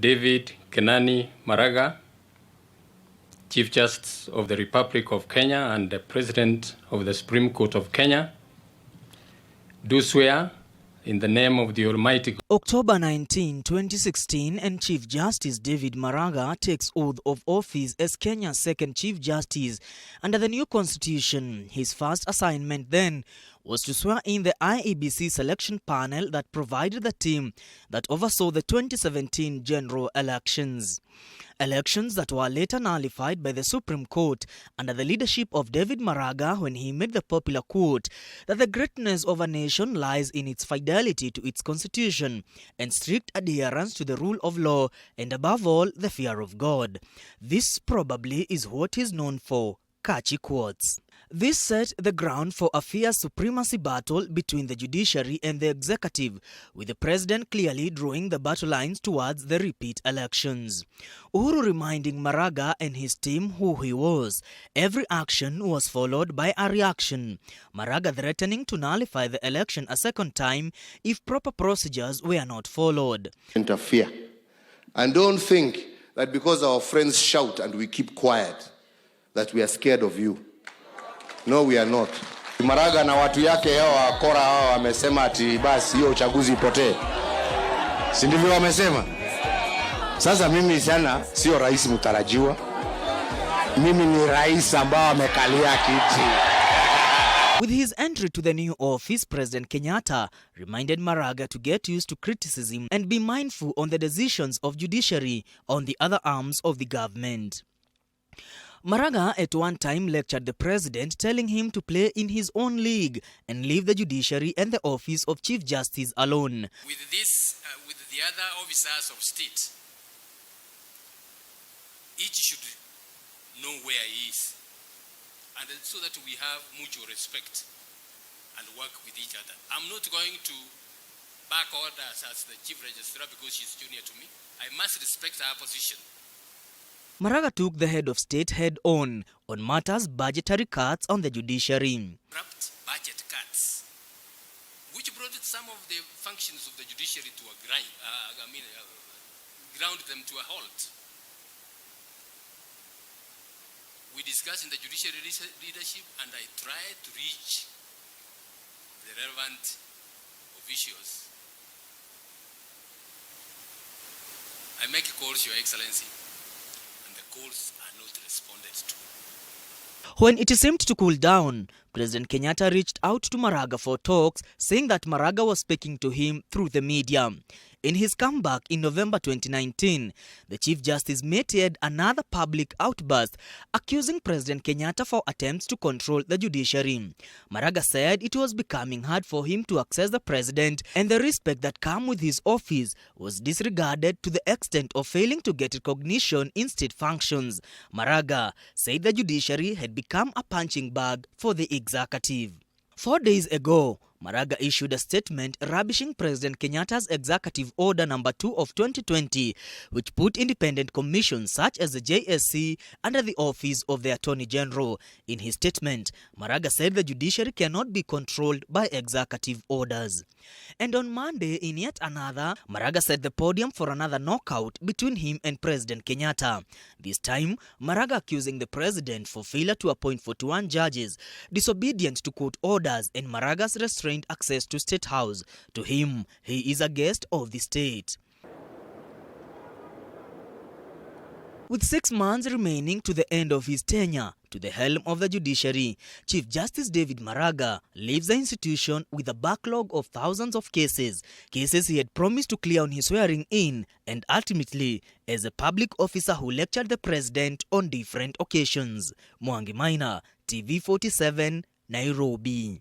David Kenani Maraga, Chief Justice of the Republic of Kenya and the President of the Supreme Court of Kenya, do swear in the name of the Almighty God. October 19, 2016, and Chief Justice David Maraga takes oath of office as Kenya's second Chief Justice under the new constitution. His first assignment then was to swear in the IEBC selection panel that provided the team that oversaw the 2017 general elections. Elections that were later nullified by the Supreme Court under the leadership of David Maraga when he made the popular quote that the greatness of a nation lies in its fidelity to its constitution and strict adherence to the rule of law and above all the fear of God. This probably is what he's known for. Catchy quotes. This set the ground for a fierce supremacy battle between the judiciary and the executive, with the president clearly drawing the battle lines towards the repeat elections. Uhuru reminding Maraga and his team who he was. Every action was followed by a reaction. Maraga threatening to nullify the election a second time if proper procedures were not followed. Interfere. And don't think that because our friends shout and we keep quiet, that we are scared of you. No, we are not. Maraga na watu yake hao wakora hao wamesema ati basi hiyo uchaguzi ipotee. Si ndivyo wamesema? Sasa mimi sana sio rais mtarajiwa. Mimi ni rais ambao amekalia kiti. With his entry to the new office, President Kenyatta reminded Maraga to get used to criticism and be mindful on the decisions of judiciary on the other arms of the government. Maraga at one time lectured the president, telling him to play in his own league and leave the judiciary and the office of Chief Justice alone. With the other officers of state, each should know where he is, and so that we have mutual respect and work with each other. I'm not going to back orders as the chief registrar because she's junior to me. I must respect her position. Maraga took the head of state head-on matters budgetary cuts on the judiciary. Abrupt budget cuts, which brought some of the functions of the judiciary to a ground them to a halt. We discussed in the judiciary leadership, and I tried to reach the relevant officials. I make calls, Your Excellency. Calls are not responded to. When it seemed to cool down, President Kenyatta reached out to Maraga for talks, saying that Maraga was speaking to him through the media. In his comeback in November 2019, the Chief Justice made yet another public outburst, accusing President Kenyatta for attempts to control the judiciary. Maraga said it was becoming hard for him to access the president, and the respect that came with his office was disregarded to the extent of failing to get recognition in state functions. Maraga said the judiciary had become a punching bag for the executive. 4 days ago, Maraga issued a statement rubbishing President Kenyatta's Executive Order No. 2 of 2020, which put independent commissions such as the JSC under the office of the Attorney General. In his statement, Maraga said the judiciary cannot be controlled by executive orders. And on Monday, in yet another, Maraga set the podium for another knockout between him and President Kenyatta. This time, Maraga accusing the president for failure to appoint 41 judges, disobedient to court orders, and Maraga's restrained access to State House. To him, he is a guest of the state. With 6 months remaining to the end of his tenure to the helm of the judiciary, Chief Justice David Maraga leaves the institution with a backlog of thousands of cases he had promised to clear on his swearing in, and ultimately as a public officer who lectured the president on different occasions. Mwangi Maina, TV 47, Nairobi.